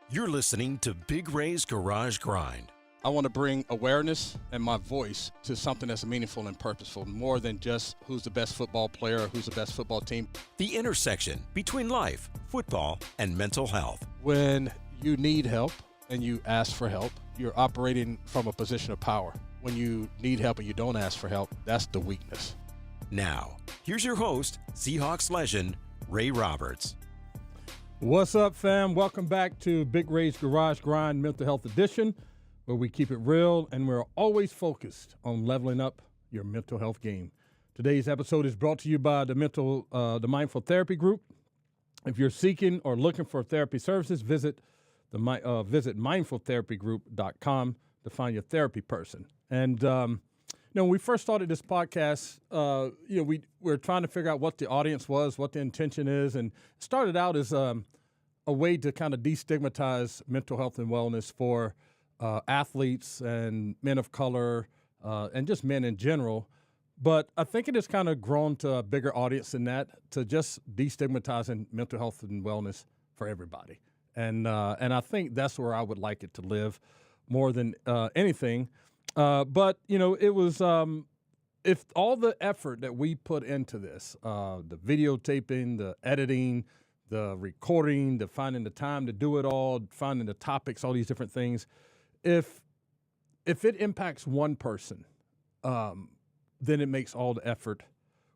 You're listening to Big Ray's Garage Grind. I want to bring awareness and my voice to something that's meaningful and purposeful, more than just who's the best football player or who's the best football team. The intersection between life, football, and mental health. When you need help and you ask for help, you're operating from a position of power. When you need help and you don't ask for help, that's the weakness. Now, here's your host, Seahawks legend, Ray Roberts. What's up, fam? Welcome back to Big Ray's Garage Grind Mental Health Edition, where we keep it real and we're always focused on leveling up your mental health game. Today's episode is brought to you by the Mindful Therapy Group. If you're seeking or looking for therapy services, visit mindfultherapygroup.com to find your therapy person. And when we first started this podcast, we were trying to figure out what the audience was, what the intention is, and it started out as a way to kind of destigmatize mental health and wellness for athletes and men of color and just men in general. But I think it has kind of grown to a bigger audience than that, to just destigmatizing mental health and wellness for everybody. And I think that's where I would like it to live more than anything. But it was if all the effort that we put into this, the videotaping, the editing, the recording, the finding the time to do it all, finding the topics, all these different things, if it impacts one person, then it makes all the effort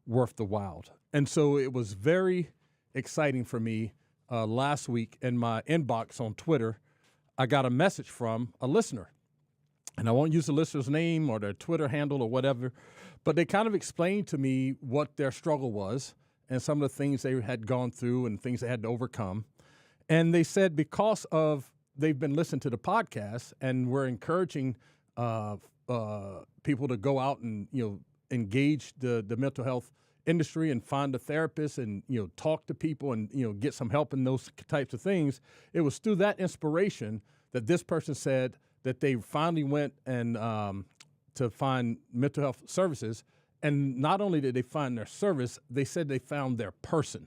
worth the while. And so it was very exciting for me last week in my inbox on Twitter. I got a message from a listener. And I won't use the listener's name or their Twitter handle or whatever, but they kind of explained to me what their struggle was and some of the things they had gone through and things they had to overcome. And they said because of they've been listening to the podcast and we're encouraging people to go out and engage the mental health industry and find a therapist and talk to people and get some help in those types of things. It was through that inspiration that this person said that they finally went and to find mental health services. And not only did they find their service, they said they found their person.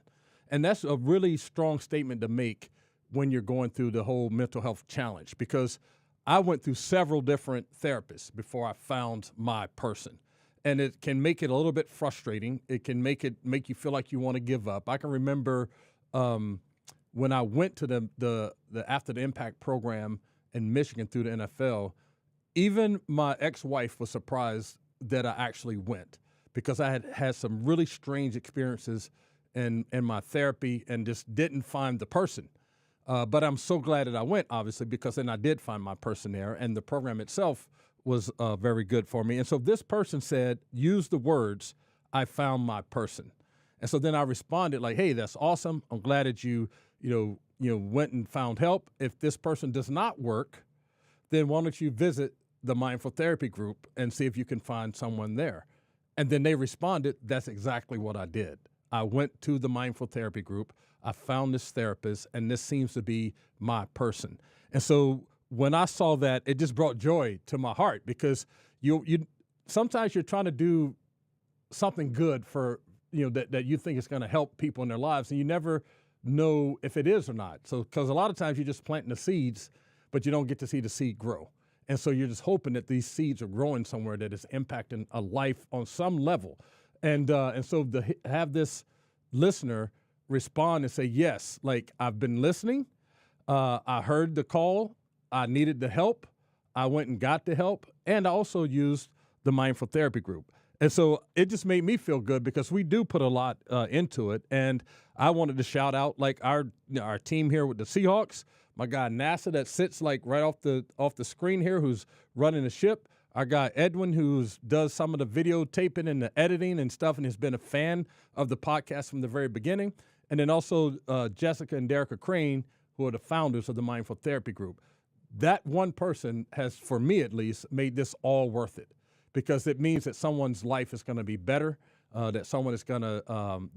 And that's a really strong statement to make when you're going through the whole mental health challenge, because I went through several different therapists before I found my person. And it can make it a little bit frustrating. It can make you feel like you want to give up. I can remember when I went to the After the Impact program in Michigan through the NFL, even my ex-wife was surprised that I actually went, because I had some really strange experiences in my therapy and just didn't find the person. But I'm so glad that I went, obviously, because then I did find my person there, and the program itself was very good for me. And so this person said, use the words, "I found my person." And so then I responded like, hey, that's awesome. I'm glad that you went and found help. If this person does not work, then why don't you visit the Mindful Therapy Group and see if you can find someone there? And then they responded, that's exactly what I did. I went to the Mindful Therapy Group. I found this therapist, and this seems to be my person. And so when I saw that, it just brought joy to my heart, because you sometimes you're trying to do something good for, that you think is going to help people in their lives, and you never know if it is or not. So, because a lot of times you're just planting the seeds, but you don't get to see the seed grow. And so you're just hoping that these seeds are growing somewhere that is impacting a life on some level. And so to have this listener respond and say, yes, like, I've been listening. I heard the call. I needed the help. I went and got the help. And I also used the Mindful Therapy Group. And so it just made me feel good, because we do put a lot into it. And I wanted to shout out like our team here with the Seahawks, my guy NASA that sits like right off the screen here, who's running the ship. Our guy Edwin, who does some of the videotaping and the editing and stuff, and has been a fan of the podcast from the very beginning. And then also Jessica and Derica Crane, who are the founders of the Mindful Therapy Group. That one person has, for me at least, made this all worth it, because it means that someone's life is going to be better, that someone is going to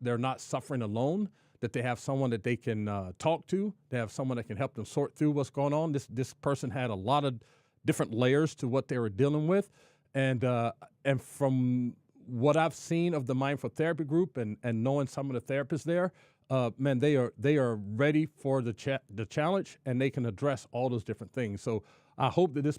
they're not suffering alone, that they have someone that they can talk to, they have someone that can help them sort through what's going on. This person had a lot of different layers to what they were dealing with, and from what I've seen of the Mindful Therapy Group and knowing some of the therapists there, man, they are ready for the challenge, and they can address all those different things. So I hope that this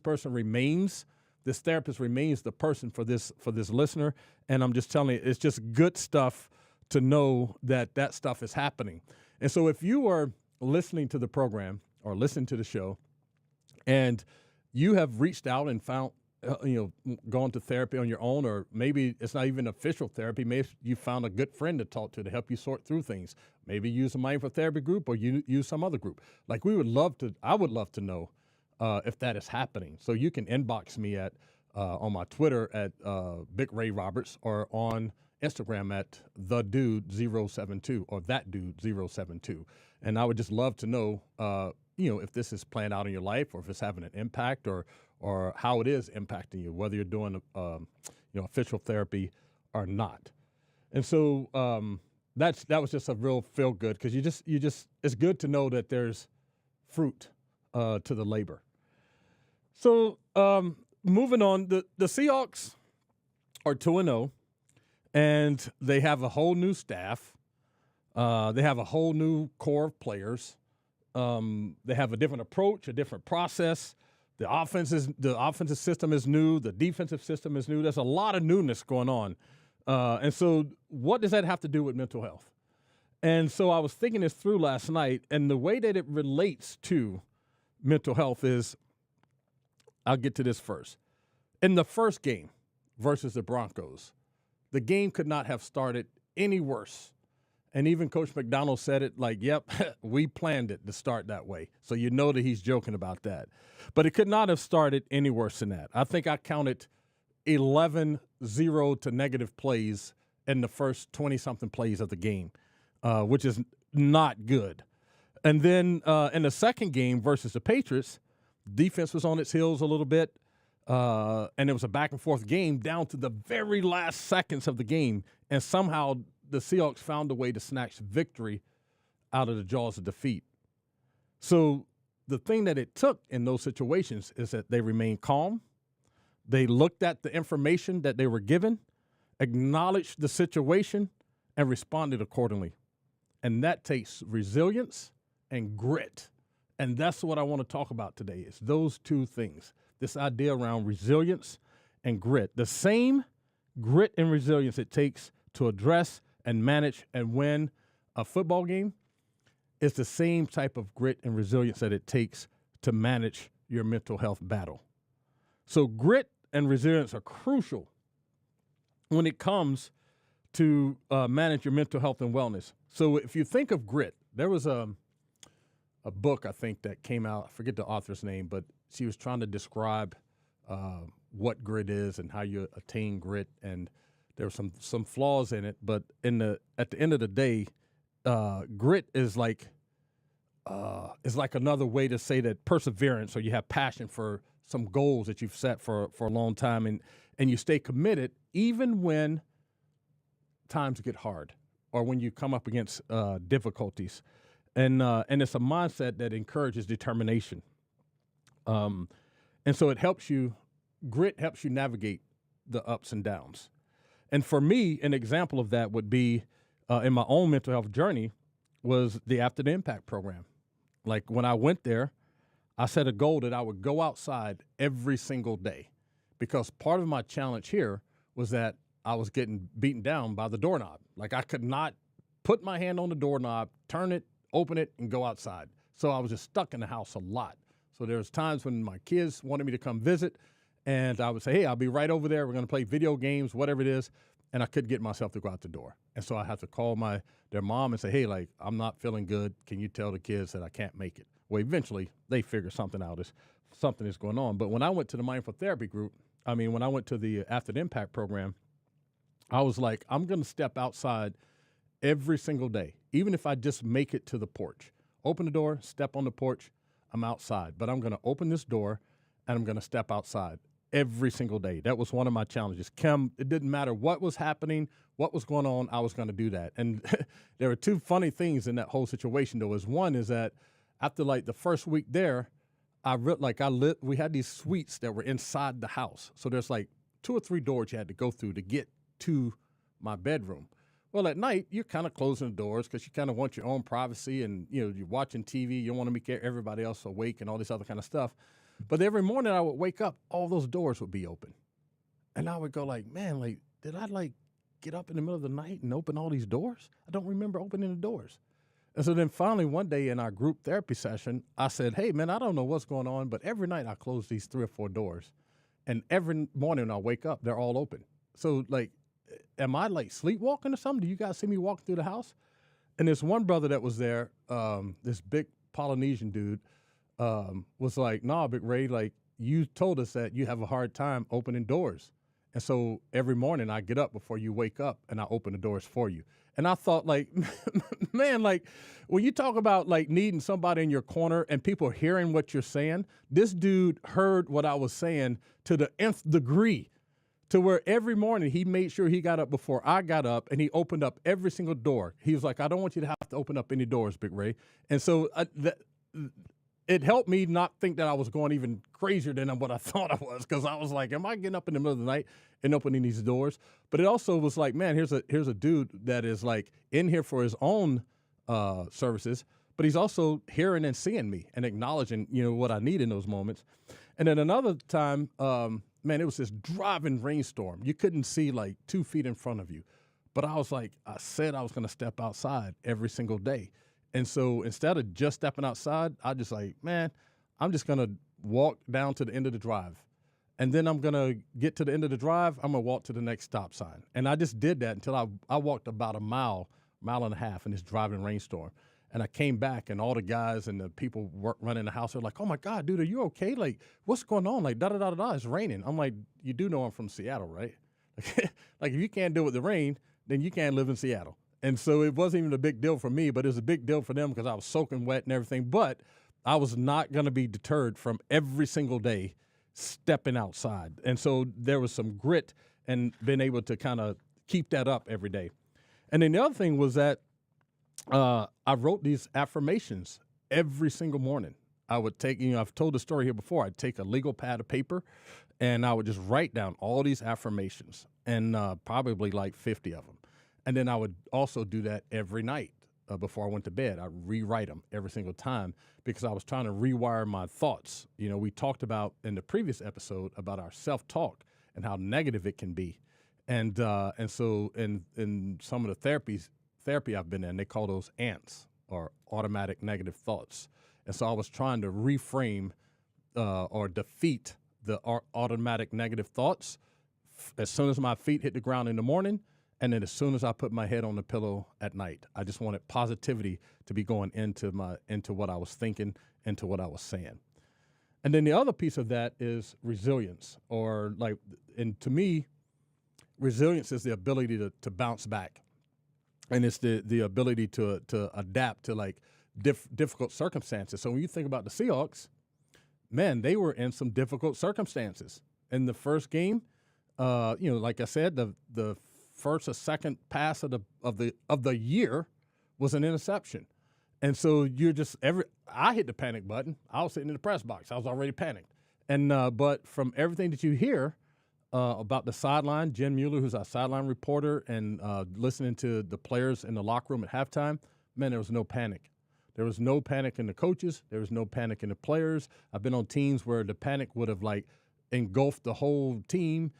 therapist remains the person for this listener. And I'm just telling you, it's just good stuff to know that stuff is happening. And so if you are listening to the program or listening to the show, and you have reached out and found, gone to therapy on your own, or maybe it's not even official therapy. Maybe you found a good friend to talk to help you sort through things. Maybe use a mindful therapy group, or you use some other group. Like I would love to know if that is happening. So you can inbox me at on my Twitter at Big Ray Roberts, or on Instagram at TheDude072 or ThatDude072. And I would just love to know, if this is playing out in your life, or if it's having an impact, or how it is impacting you, whether you're doing official therapy or not. And so that was just a real feel good, because you just it's good to know that there's fruit to the labor. So moving on, the Seahawks are 2-0, and they have a whole new staff. They have a whole new core of players. They have a different approach, a different process. The offensive system is new. The defensive system is new. There's a lot of newness going on. And so what does that have to do with mental health? And so I was thinking this through last night, and the way that it relates to mental health is, I'll get to this first. In the first game versus the Broncos, the game could not have started any worse. And even Coach McDonald said it like, yep, we planned it to start that way. So you know that he's joking about that. But it could not have started any worse than that. I think I counted 11 0 to negative plays in the first 20-something plays of the game, which is not good. And then in the second game versus the Patriots, defense was on its heels a little bit, and it was a back-and-forth game down to the very last seconds of the game. And somehow the Seahawks found a way to snatch victory out of the jaws of defeat. So the thing that it took in those situations is that they remained calm. They looked at the information that they were given, acknowledged the situation, and responded accordingly. And that takes resilience and grit. And that's what I want to talk about today, is those two things. This idea around resilience and grit. The same grit and resilience it takes to address and manage and win a football game is the same type of grit and resilience that it takes to manage your mental health battle. So grit and resilience are crucial when it comes to manage your mental health and wellness. So if you think of grit, there was a book, I think, that came out. I forget the author's name, but she was trying to describe what grit is and how you attain grit. And there were some flaws in it, but at the end of the day, grit is like another way to say that perseverance, or you have passion for some goals that you've set for a long time, and you stay committed even when times get hard or when you come up against difficulties. And it's a mindset that encourages determination. And so grit helps you navigate the ups and downs. And for me, an example of that would be in my own mental health journey was the After the Impact program. Like when I went there, I set a goal that I would go outside every single day, because part of my challenge here was that I was getting beaten down by the doorknob. Like I could not put my hand on the doorknob, turn it, open it, and go outside. So I was just stuck in the house a lot. So there was times when my kids wanted me to come visit, and I would say, hey, I'll be right over there. We're going to play video games, whatever it is. And I couldn't get myself to go out the door. And so I had to call their mom and say, hey, like, I'm not feeling good. Can you tell the kids that I can't make it? Well, eventually they figure something out, something is going on. But when I went to the mindful therapy group, when I went to the After the Impact program, I was like, I'm going to step outside every single day, even if I just make it to the porch. Open the door, step on the porch, I'm outside. But I'm going to open this door and I'm going to step outside every single day. That was one of my challenges. It didn't matter what was happening, what was going on, I was going to do that. And there were two funny things in that whole situation, though. One is that after like the first week there, we had these suites that were inside the house. So there's like 2 or 3 doors you had to go through to get to my bedroom. Well, at night, you're kind of closing the doors because you kind of want your own privacy and, you're watching TV. You don't want to make everybody else awake and all this other kind of stuff. But every morning I would wake up, all those doors would be open. And I would go like, man, like, did I like get up in the middle of the night and open all these doors? I don't remember opening the doors. And so then finally one day in our group therapy session, I said, hey, man, I don't know what's going on, but every night I close these 3 or 4 doors. And every morning I wake up, they're all open. So, like, am I, like, sleepwalking or something? Do you guys see me walking through the house? And this one brother that was there, this big Polynesian dude, was like, nah, Big Ray, like, you told us that you have a hard time opening doors. And so every morning I get up before you wake up and I open the doors for you. And I thought, like, man, like, when you talk about, like, needing somebody in your corner and people hearing what you're saying, this dude heard what I was saying to the nth degree, to where every morning he made sure he got up before I got up and he opened up every single door. He was like, I don't want you to have to open up any doors, Big Ray. And so it helped me not think that I was going even crazier than what I thought I was, because I was like, am I getting up in the middle of the night and opening these doors? But it also was like, man, here's a dude that is like in here for his own services, but he's also hearing and seeing me and acknowledging, what I need in those moments. And then another time, man, it was this driving rainstorm. You couldn't see like 2 feet in front of you. But I was like, I said I was going to step outside every single day. And so instead of just stepping outside, I just like, man, I'm just going to walk down to the end of the drive. And then I'm going to get to the end of the drive. I'm going to walk to the next stop sign. And I just did that until I walked about a mile and a half in this driving rainstorm. And I came back, and all the guys and the people running the house are like, oh, my God, dude, are you okay? Like, what's going on? Like, da-da-da-da-da, it's raining. I'm like, you do know I'm from Seattle, right? Like, if you can't deal with the rain, then you can't live in Seattle. And so it wasn't even a big deal for me, but it was a big deal for them because I was soaking wet and everything. But I was not going to be deterred from every single day stepping outside. And so there was some grit and being able to kind of keep that up every day. And then the other thing was that I wrote these affirmations every single morning. I would take, I've told the story here before. I'd take a legal pad of paper and I would just write down all these affirmations, and probably like 50 of them. And then I would also do that every night before I went to bed. I rewrite them every single time because I was trying to rewire my thoughts. We talked about in the previous episode about our self-talk and how negative it can be. And so in some of the therapy I've been in, they call those ants, or automatic negative thoughts. And so I was trying to reframe or defeat the automatic negative thoughts as soon as my feet hit the ground in the morning, and then as soon as I put my head on the pillow at night. I just wanted positivity to be going into what I was thinking, into what I was saying. And then the other piece of that is resilience, and to me, resilience is the ability to bounce back. And it's the ability to adapt to like difficult circumstances. So when you think about the Seahawks, man, they were in some difficult circumstances. In the first game, like I said, the first or second pass of the year was an interception. And so I hit the panic button. I was sitting in the press box. I was already panicked. And but from everything that you hear about the sideline, Jen Mueller, who's our sideline reporter, and listening to the players in the locker room at halftime, man, there was no panic. There was no panic in the coaches. There was no panic in the players. I've been on teams where the panic would have like engulfed the whole team.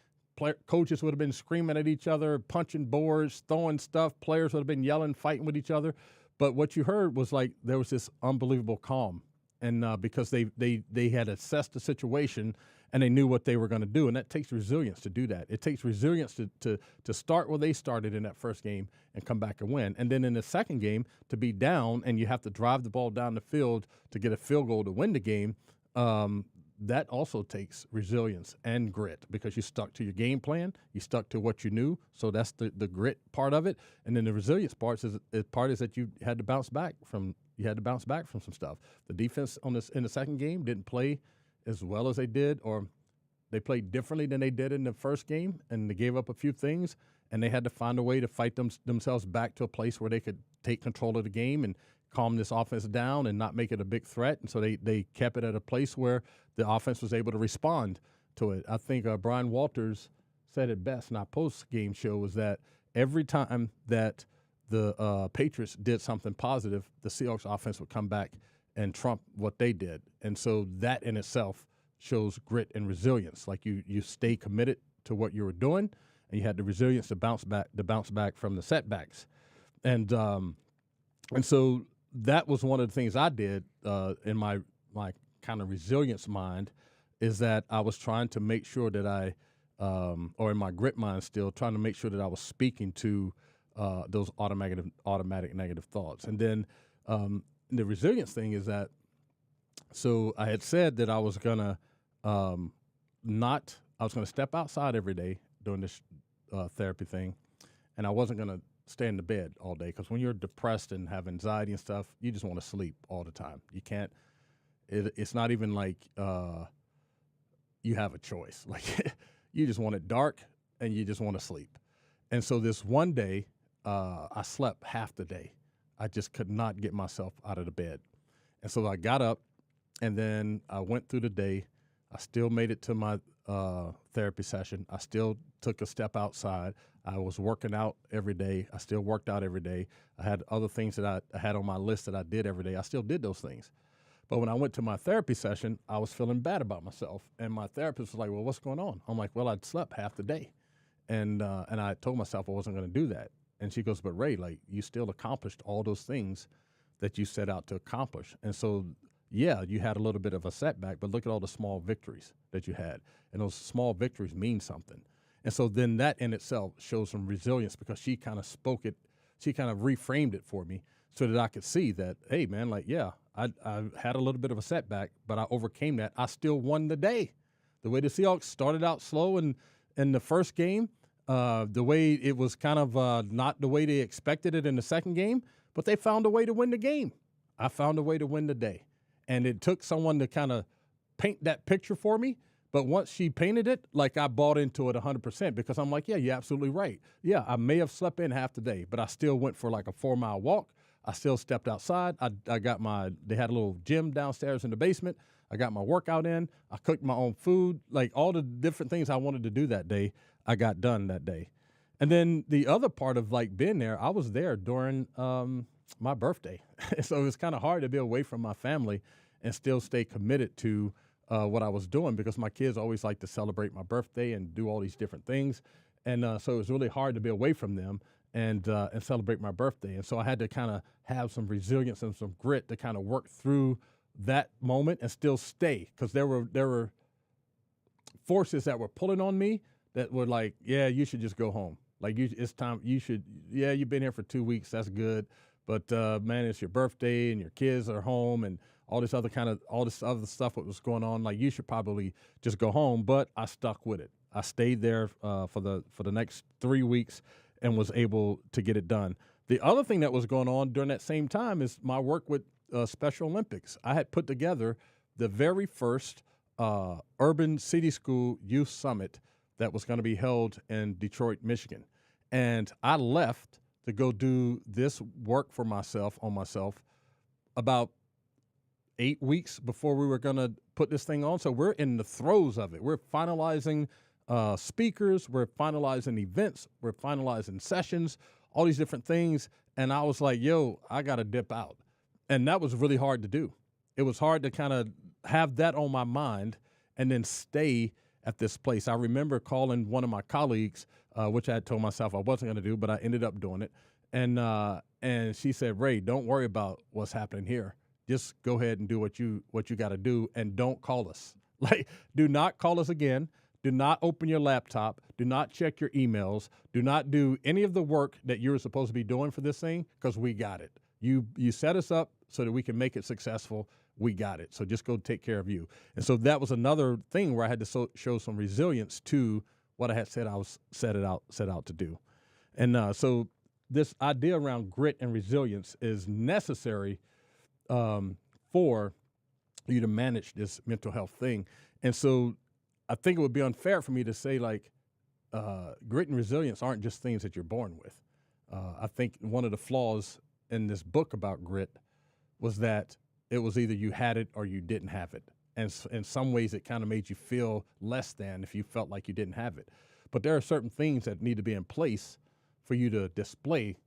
Coaches would have been screaming at each other, punching boards, throwing stuff. Players would have been yelling, fighting with each other. But what you heard was like there was this unbelievable calm, and because they had assessed the situation and they knew what they were going to do, and that takes resilience to do that. It takes resilience to start where they started in that first game and come back and win, and then in the second game to be down and you have to drive the ball down the field to get a field goal to win the game. That also takes resilience and grit because you stuck to your game plan, you stuck to what you knew. So that's the grit part of it, and then the resilience part is that you had to bounce back from some stuff. The defense in the second game didn't play as well as they did, or they played differently than they did in the first game, and they gave up a few things, and they had to find a way to fight themselves back to a place where they could take control of the game and calm this offense down and not make it a big threat. And so they kept it at a place where the offense was able to respond to it. I think Brian Walters said it best in our post-game show was that every time that the Patriots did something positive, the Seahawks offense would come back and trump what they did. And so that in itself shows grit and resilience. Like you stay committed to what you were doing, and you had the resilience to bounce back from the setbacks. And so that was one of the things I did in my kind of resilience mind, is that I was trying to make sure that I, or in my grit mind still, trying to make sure that I was speaking to those automatic negative thoughts. And then the resilience thing is that, so I had said that I was gonna I was gonna step outside every day doing this therapy thing, and I wasn't gonna stay in the bed all day, because when you're depressed and have anxiety and stuff, you just want to sleep all the time. You can't. It's not even like you have a choice. Like you just want it dark and you just want to sleep. And so this one day, I slept half the day. I just could not get myself out of the bed. And so I got up, and then I went through the day. I still made it to my therapy session. I still took a step outside. I was working out every day. I still worked out every day. I had other things that I had on my list that I did every day. I still did those things. But when I went to my therapy session, I was feeling bad about myself. And my therapist was like, well, what's going on? I'm like, well, I'd slept half the day. And I told myself I wasn't going to do that. And she goes, but Ray, like, you still accomplished all those things that you set out to accomplish. And so, yeah, you had a little bit of a setback, but look at all the small victories that you had. And those small victories mean something. And so then that in itself shows some resilience, because she kind of spoke it, she kind of reframed it for me so that I could see that, hey, man, like, yeah, I had a little bit of a setback, but I overcame that. I still won the day. The way the Seahawks started out slow in the first game, the way it was kind of not the way they expected it in the second game, but they found a way to win the game. I found a way to win the day. And it took someone to kind of paint that picture for me. But once she painted it, like, I bought into it 100%, because I'm like, yeah, you're absolutely right. Yeah, I may have slept in half the day, but I still went for like a 4-mile walk. I still stepped outside. I got they had a little gym downstairs in the basement. I got my workout in. I cooked my own food. Like, all the different things I wanted to do that day, I got done that day. And then the other part of like being there, I was there during my birthday. So it was kind of hard to be away from my family and still stay committed to what I was doing, because my kids always like to celebrate my birthday and do all these different things. And so it was really hard to be away from them and celebrate my birthday. And so I had to kind of have some resilience and some grit to kind of work through that moment and still stay, because there were forces that were pulling on me that were like, yeah, you should just go home. Like, it's time. You should. Yeah, you've been here for 2 weeks. That's good. But man, it's your birthday and your kids are home and all this other stuff that was going on. Like, you should probably just go home. But I stuck with it. I stayed there for the next 3 weeks and was able to get it done. The other thing that was going on during that same time is my work with Special Olympics. I had put together the very first Urban City School Youth Summit that was going to be held in Detroit, Michigan. And I left to go do this work for myself about 8 weeks before we were going to put this thing on. So we're in the throes of it. We're finalizing speakers. We're finalizing events. We're finalizing sessions, all these different things. And I was like, yo, I got to dip out. And that was really hard to do. It was hard to kind of have that on my mind and then stay at this place. I remember calling one of my colleagues, which I had told myself I wasn't going to do, but I ended up doing it. And she said, Ray, don't worry about what's happening here. Just go ahead and do what you got to do, and don't call us. Like, do not call us again. Do not open your laptop. Do not check your emails. Do not do any of the work that you're supposed to be doing for this thing, because we got it. You set us up so that we can make it successful. We got it. So just go take care of you. And so that was another thing where I had to show some resilience to what I had said I was set out to do. And so this idea around grit and resilience is necessary for you to manage this mental health thing. And so I think it would be unfair for me to say, like, grit and resilience aren't just things that you're born with. I think one of the flaws in this book about grit was that it was either you had it or you didn't have it. And in some ways, it kind of made you feel less than if you felt like you didn't have it. But there are certain things that need to be in place for you to display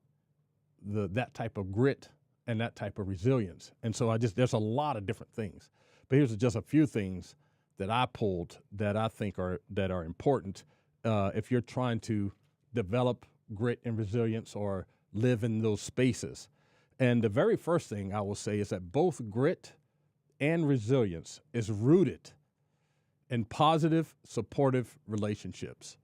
that type of grit and that type of resilience. And so there's a lot of different things. But here's just a few things that I pulled that I think are important if you're trying to develop grit and resilience or live in those spaces. And the very first thing I will say is that both grit and resilience is rooted in positive, supportive relationships.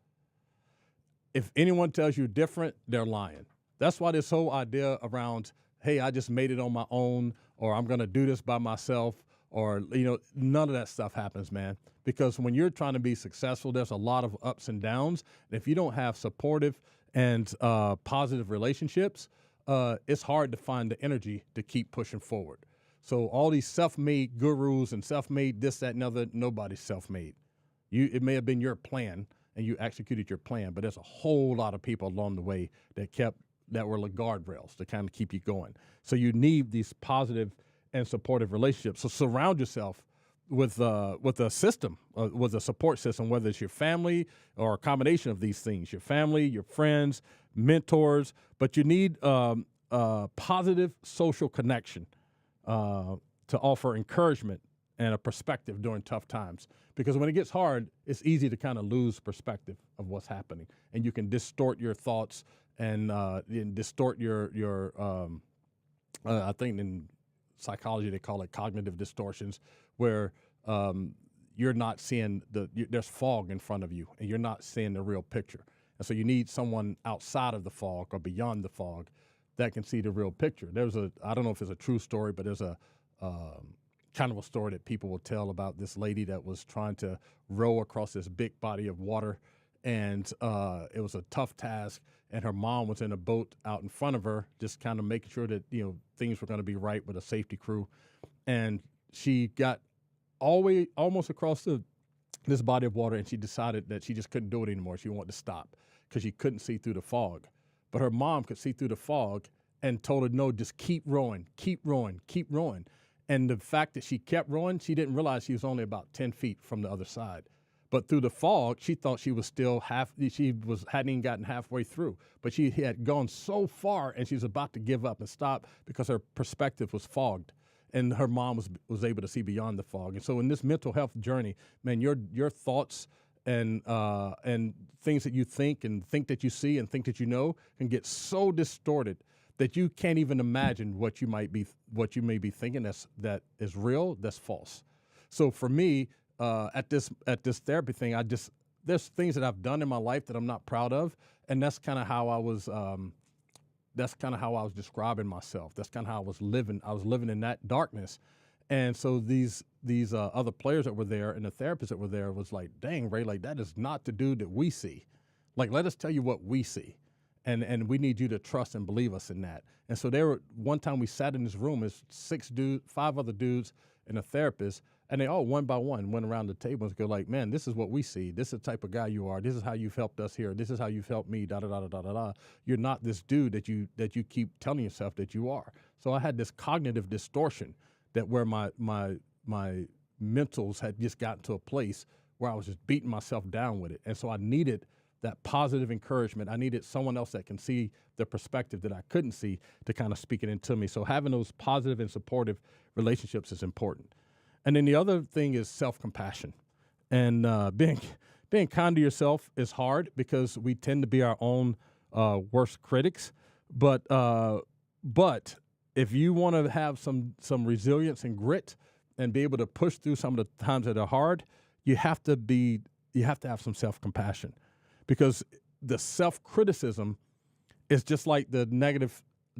If anyone tells you different, they're lying. That's why this whole idea around, hey, I just made it on my own, or I'm going to do this by myself, or, none of that stuff happens, man. Because when you're trying to be successful, there's a lot of ups and downs. And if you don't have supportive and positive relationships, it's hard to find the energy to keep pushing forward. So all these self-made gurus and self-made this, that, and other, nobody's self-made. It may have been your plan, and you executed your plan, but there's a whole lot of people along the way that were like guardrails to kind of keep you going. So you need these positive and supportive relationships. So surround yourself with a system, with a support system, whether it's your family or a combination of these things, your family, your friends, mentors, but you need positive social connection to offer encouragement and a perspective during tough times. Because when it gets hard, it's easy to kind of lose perspective of what's happening, and you can distort your thoughts and distort your I think in psychology they call it cognitive distortions, where you're not seeing there's fog in front of you, and you're not seeing the real picture. And so you need someone outside of the fog or beyond the fog that can see the real picture. I don't know if it's a true story, but there's a kind of a story that people will tell about this lady that was trying to row across this big body of water, and it was a tough task, and her mom was in a boat out in front of her, just kind of making sure that things were going to be right with a safety crew. And she got almost across this body of water, and she decided that she just couldn't do it anymore. She wanted to stop because she couldn't see through the fog. But her mom could see through the fog and told her, no, just keep rowing, keep rowing, keep rowing. And the fact that she kept rowing, she didn't realize she was only about 10 feet from the other side. But through the fog, she thought she was still hadn't even gotten halfway through. But she had gone so far, and she was about to give up and stop because her perspective was fogged. And her mom was able to see beyond the fog. And so in this mental health journey, man, your thoughts and things that you think that you see and think that you know can get so distorted that you can't even imagine what you may be thinking that is real, that's false. So for me, at this therapy thing, there's things that I've done in my life that I'm not proud of, and that's kind of how I was. That's kind of how I was describing myself. That's kind of how I was living. I was living in that darkness, and so these other players that were there and the therapists that were there was like, "Dang, Ray, like that is not the dude that we see. Like, let us tell you what we see." And we need you to trust and believe us in that. And so one time we sat in this room, there's 5 other dudes and a therapist, and they all one by one went around the table and go like, man, this is what we see. This is the type of guy you are. This is how you've helped us here. This is how you've helped me, da-da-da-da-da-da. You're not this dude that you keep telling yourself that you are. So I had this cognitive distortion that where my mentals had just gotten to a place where I was just beating myself down with it. And so I needed that positive encouragement. I needed someone else that can see the perspective that I couldn't see to kind of speak it into me. So having those positive and supportive relationships is important. And then the other thing is self-compassion. And being kind to yourself is hard because we tend to be our own worst critics. But if you want to have some resilience and grit and be able to push through some of the times that are hard, you have to have some self-compassion. Because the self-criticism is just like the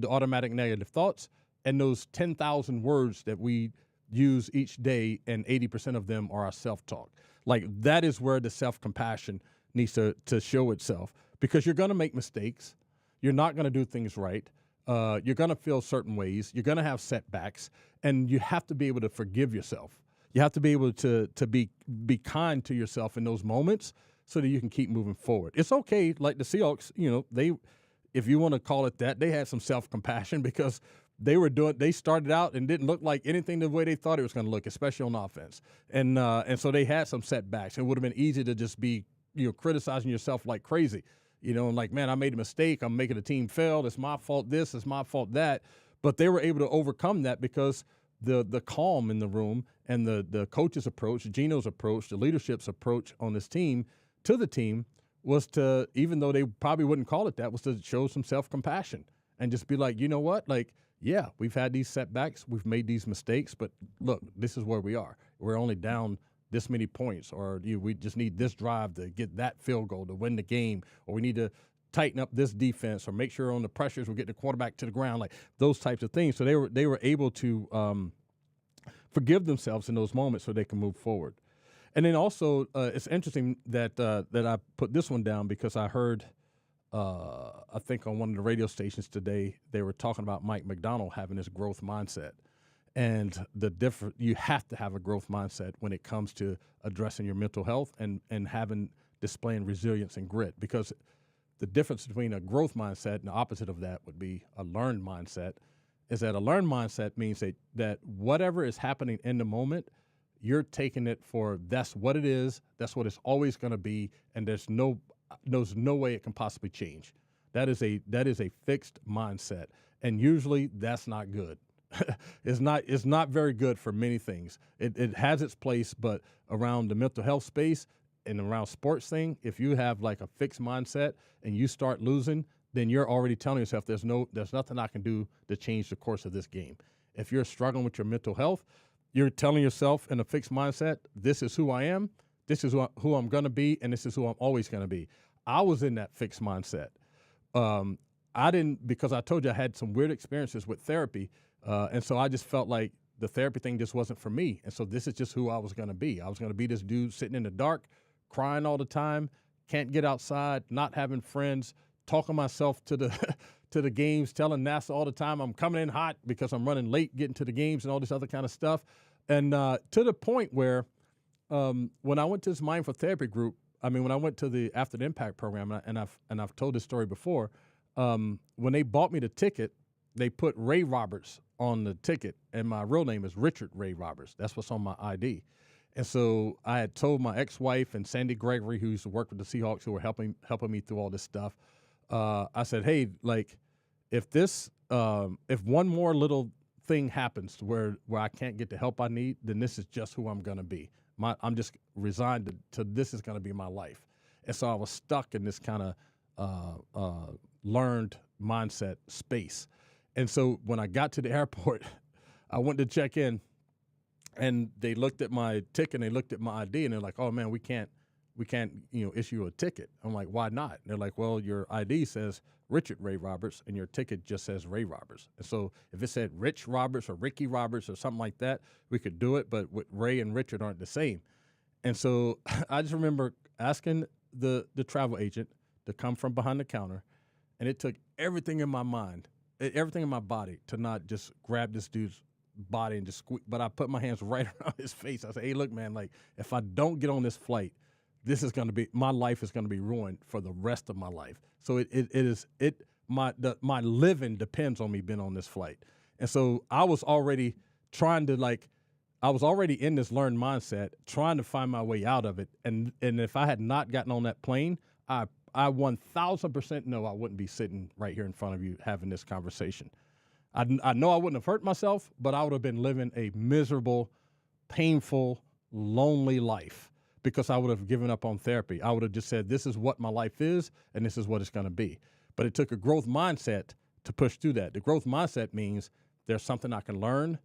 automatic negative thoughts, and those 10,000 words that we use each day, and 80% of them are our self-talk. Like, that is where the self-compassion needs to show itself, because you're going to make mistakes. You're not going to do things right. You're going to feel certain ways. You're going to have setbacks, and you have to be able to forgive yourself. You have to be able to be kind to yourself in those moments, so that you can keep moving forward. It's okay, like the Seahawks, if you want to call it that, they had some self-compassion because they started out and didn't look like anything the way they thought it was going to look, especially on offense. And so they had some setbacks. It would have been easy to just be, criticizing yourself like crazy. and like, man, I made a mistake. I'm making the team fail. It's my fault this, it's my fault that. But they were able to overcome that because the calm in the room and the coach's approach, Gino's approach, the leadership's approach on this team to the team was to, even though they probably wouldn't call it that, was to show some self-compassion and just be like, you know what, like, yeah, we've had these setbacks, we've made these mistakes, but look, this is where we are. We're only down this many points, or we just need this drive to get that field goal to win the game, or we need to tighten up this defense, or make sure on the pressures we're getting the quarterback to the ground, like those types of things. So they were able to forgive themselves in those moments so they can move forward. And then also, it's interesting that I put this one down because I heard, I think on one of the radio stations today, they were talking about Mike McDonald having this growth mindset. And you have to have a growth mindset when it comes to addressing your mental health and displaying resilience and grit. Because the difference between a growth mindset and the opposite of that would be a learned mindset, is that a learned mindset means that whatever is happening in the moment, you're taking it for that's what it is, that's what it's always going to be, and there's no way it can possibly change. That is a fixed mindset, and usually that's not good. It's not very good for many things. It has its place, but around the mental health space and around sports thing, if you have like a fixed mindset and you start losing, then you're already telling yourself there's nothing I can do to change the course of this game. If you're struggling with your mental health, you're telling yourself in a fixed mindset, this is who I am, this is who I'm going to be, and this is who I'm always going to be. I was in that fixed mindset. I didn't, because I told you I had some weird experiences with therapy, and so I just felt like the therapy thing just wasn't for me. And so this is just who I was going to be. I was going to be this dude sitting in the dark, crying all the time, can't get outside, not having friends, talking myself to the to the games, telling NASA all the time I'm coming in hot because I'm running late getting to the games and all this other kind of stuff. And to the point where when I went to this mindful therapy group, when I went to the After the Impact program, and I've told this story before, when they bought me the ticket, they put Ray Roberts on the ticket, and my real name is Richard Ray Roberts. That's what's on my ID. And so I had told my ex-wife and Sandy Gregory, who used to work with the Seahawks, who were helping me through all this stuff. I said, hey, like, if one more little thing happens to where I can't get the help I need, then this is just who I'm going to be. I'm just resigned to this is going to be my life. And so I was stuck in this kind of learned mindset space. And so when I got to the airport, I went to check in, and they looked at my ticket and they looked at my ID, and they're like, oh man, we can't issue a ticket. I'm like, why not? And they're like, well, your ID says Richard Ray Roberts and your ticket just says Ray Roberts. And so if it said Rich Roberts or Ricky Roberts or something like that, we could do it, but with Ray and Richard aren't the same. And so I just remember asking the travel agent to come from behind the counter, and it took everything in my mind, everything in my body to not just grab this dude's body and just squeak, but I put my hands right around his face. I said, hey, look, man, like, if I don't get on this flight, my life is going to be ruined for the rest of my life. So my living depends on me being on this flight. And so I was already in this learned mindset, trying to find my way out of it. And if I had not gotten on that plane, I 1,000% know I wouldn't be sitting right here in front of you having this conversation. I know I wouldn't have hurt myself, but I would have been living a miserable, painful, lonely life because I would have given up on therapy. I would have just said, this is what my life is, and this is what it's going to be. But it took a growth mindset to push through that. The growth mindset means there's something I can learn.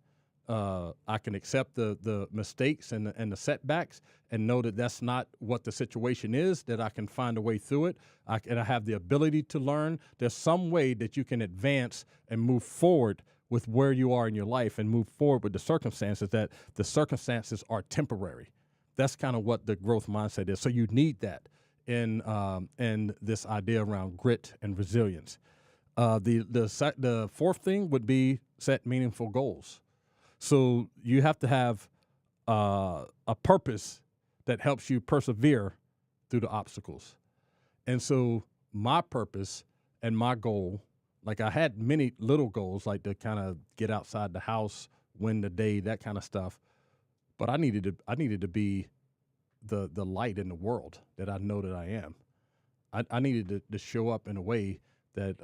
I can accept the mistakes and the setbacks and know that that's not what the situation is, that I can find a way through it. And I have the ability to learn. There's some way that you can advance and move forward with where you are in your life and move forward with the circumstances, that the circumstances are temporary. That's kind of what the growth mindset is. So you need that in this idea around grit and resilience. The fourth thing would be set meaningful goals. So you have to have a purpose that helps you persevere through the obstacles. And so my purpose and my goal, like I had many little goals, like to kind of get outside the house, win the day, that kind of stuff. But I needed to be the light in the world that I know that I am. I needed to show up in a way that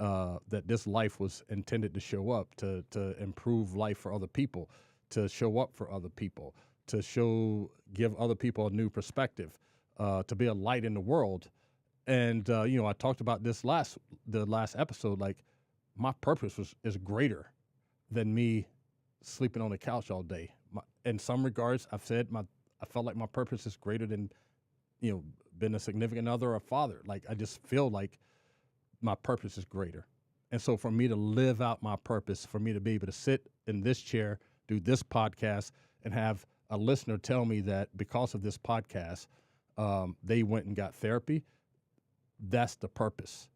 that this life was intended to show up to improve life for other people, to show up for other people, to give other people a new perspective, to be a light in the world. And I talked about this the last episode. Like, my purpose is greater than me sleeping on the couch all day. In some regards, I've said I felt like my purpose is greater than being a significant other or a father. Like, I just feel like my purpose is greater. And so for me to live out my purpose, for me to be able to sit in this chair, do this podcast, and have a listener tell me that because of this podcast, they went and got therapy, that's the purpose.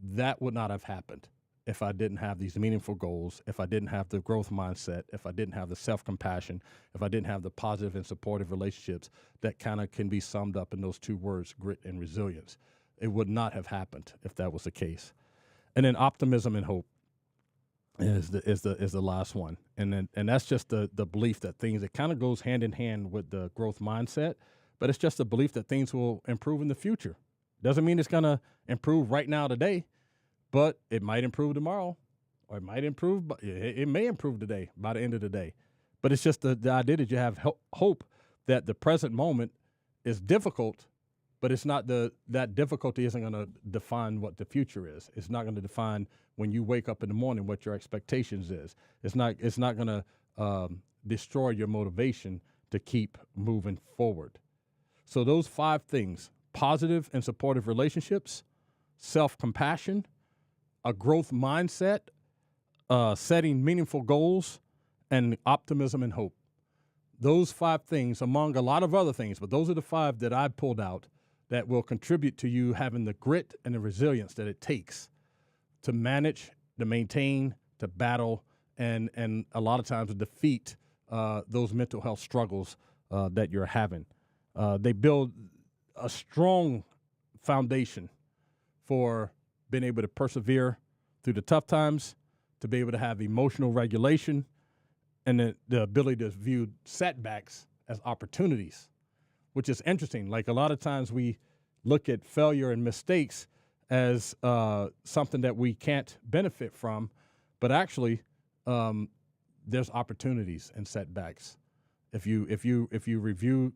That would not have happened if I didn't have these meaningful goals, if I didn't have the growth mindset, if I didn't have the self-compassion, if I didn't have the positive and supportive relationships that kind of can be summed up in those two words, grit and resilience. It would not have happened if that was the case. And then optimism and hope is the last one. And that's just the belief that it kind of goes hand in hand with the growth mindset, but it's just a belief that things will improve in the future. Doesn't mean it's going to improve right now today, but it might improve tomorrow, or it might improve, but it may improve today by the end of the day. But it's just the idea that you have hope that the present moment is difficult, but it's not that difficulty isn't going to define what the future is. It's not going to define when you wake up in the morning what your expectations is. It's not going to destroy your motivation to keep moving forward. So those 5 things: positive and supportive relationships, self-compassion, a growth mindset, setting meaningful goals, and optimism and hope. Those 5 things, among a lot of other things, but those are the 5 that I pulled out that will contribute to you having the grit and the resilience that it takes to manage, to maintain, to battle, and a lot of times to defeat those mental health struggles that you're having. They build a strong foundation for being able to persevere through the tough times, to be able to have emotional regulation, and the ability to view setbacks as opportunities, which is interesting. Like, a lot of times we look at failure and mistakes as something that we can't benefit from, but actually there's opportunities and setbacks. If you review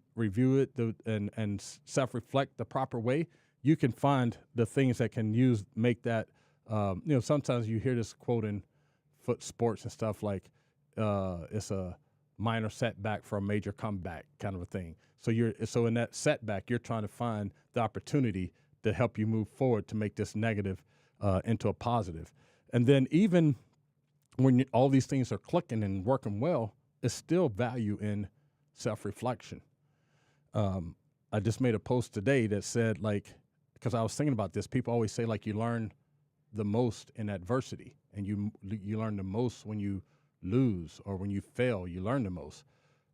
it and self-reflect the proper way, you can find the things that can make that. Sometimes you hear this quote in foot sports and stuff like, it's a minor setback for a major comeback kind of a thing. So in that setback, you're trying to find the opportunity to help you move forward to make this negative into a positive. And then even when all these things are clicking and working well, it's still value in self-reflection. I just made a post today that said, like, because I was thinking about this, people always say, like, you learn the most in adversity, and you learn the most when you lose or when you fail. You learn the most.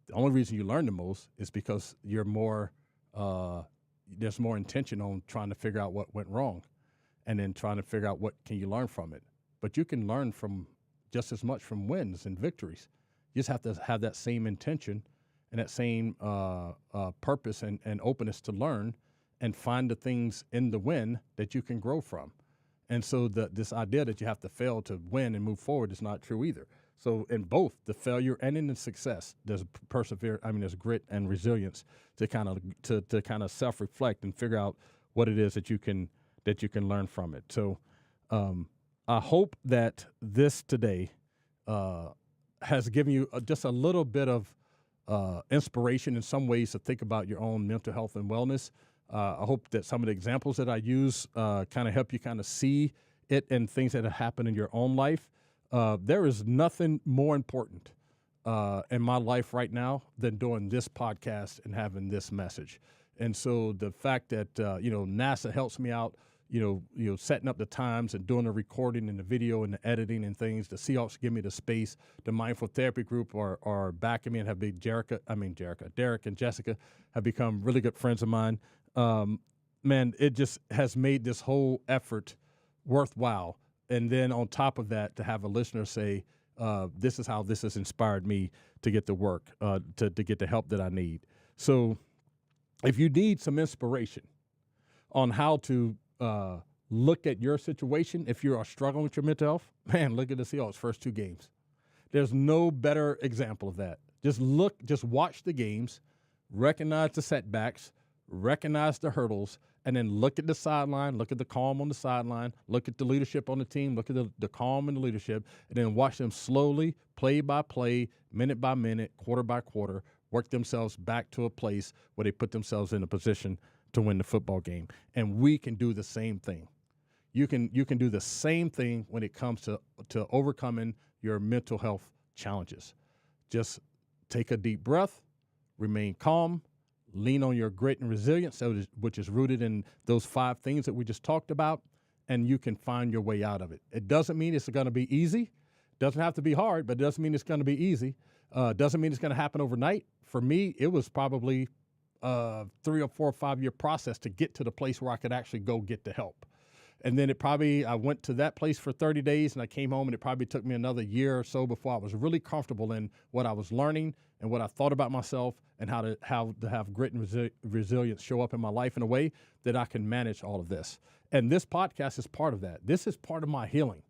The only reason you learn the most is because you're more there's more intention on trying to figure out what went wrong, and then trying to figure out what can you learn from it. But you can learn from just as much from wins and victories. You just have to have that same intention and that same purpose and openness to learn and find the things in the win that you can grow from. And so this idea that you have to fail to win and move forward is not true either. So in both the failure and in the success, there's there's grit and resilience to kind of self-reflect and figure out what it is that you can learn from it. So I hope that this today has given you just a little bit of inspiration in some ways to think about your own mental health and wellness. I hope that some of the examples that I use kind of help you kind of see it and things that have happened in your own life. There is nothing more important in my life right now than doing this podcast and having this message. And so the fact that NASA helps me out, setting up the times and doing the recording and the video and the editing and things. The Seahawks give me the space. The Mindful Therapy Group are backing me and have been Derek and Jessica have become really good friends of mine. Man, it just has made this whole effort worthwhile. And then on top of that, to have a listener say, this is how this has inspired me to get the work, to get the help that I need. So if you need some inspiration on how to look at your situation, if you are struggling with your mental health, man, look at the Seahawks' first 2 games. There's no better example of that. Just watch the games, recognize the setbacks, recognize the hurdles, and then look at the sideline, look at the calm on the sideline, look at the leadership on the team, look at the calm and the leadership, and then watch them slowly, play by play, minute by minute, quarter by quarter, work themselves back to a place where they put themselves in a position to win the football game. And we can do the same thing. You can do the same thing when it comes to overcoming your mental health challenges. Just take a deep breath, remain calm, lean on your grit and resilience, which is rooted in those 5 things that we just talked about, and you can find your way out of it. It doesn't mean it's going to be easy. Doesn't have to be hard, but it doesn't mean it's going to be easy. Doesn't mean it's going to happen overnight. For me, it was probably a 3 or 4 or 5 year process to get to the place where I could actually go get the help. And then I went to that place for 30 days and I came home, and it probably took me another year or so before I was really comfortable in what I was learning and what I thought about myself, and how to have grit and resilience show up in my life in a way that I can manage all of this. And this podcast is part of that. This is part of my healing.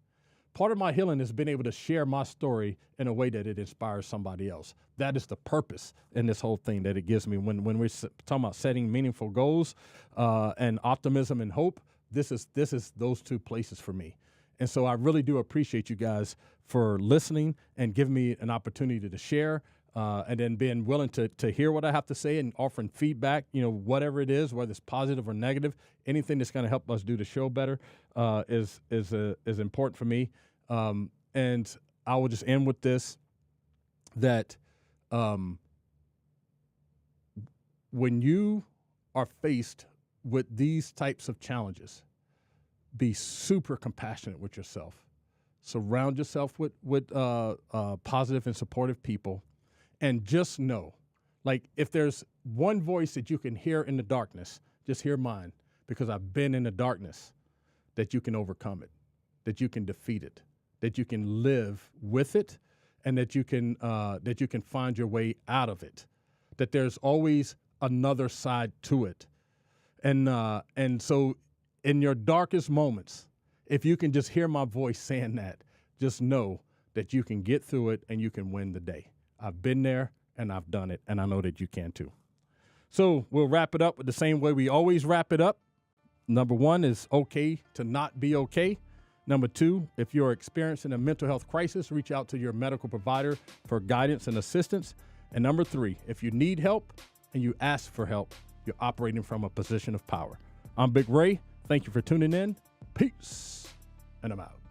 Part of my healing is being able to share my story in a way that it inspires somebody else. That is the purpose in this whole thing that it gives me. When we're talking about setting meaningful goals and optimism and hope, this is those 2 places for me. And so I really do appreciate you guys for listening and giving me an opportunity to share, and then being willing to hear what I have to say and offering feedback, whatever it is, whether it's positive or negative, anything that's going to help us do the show better is important for me. And I will just end with this, that when you are faced with these types of challenges, be super compassionate with yourself. Surround yourself with positive and supportive people, and just know, like, if there's one voice that you can hear in the darkness, just hear mine, because I've been in the darkness, that you can overcome it, that you can defeat it, that you can live with it, and that you can find your way out of it, that there's always another side to it. And so in your darkest moments, if you can just hear my voice saying that, just know that you can get through it and you can win the day. I've been there and I've done it, and I know that you can too. So we'll wrap it up with the same way we always wrap it up. Number 1 is okay to not be okay. Number 2, if you're experiencing a mental health crisis, reach out to your medical provider for guidance and assistance. And number 3, if you need help and you ask for help, you're operating from a position of power. I'm Big Ray. Thank you for tuning in. Peace. And I'm out.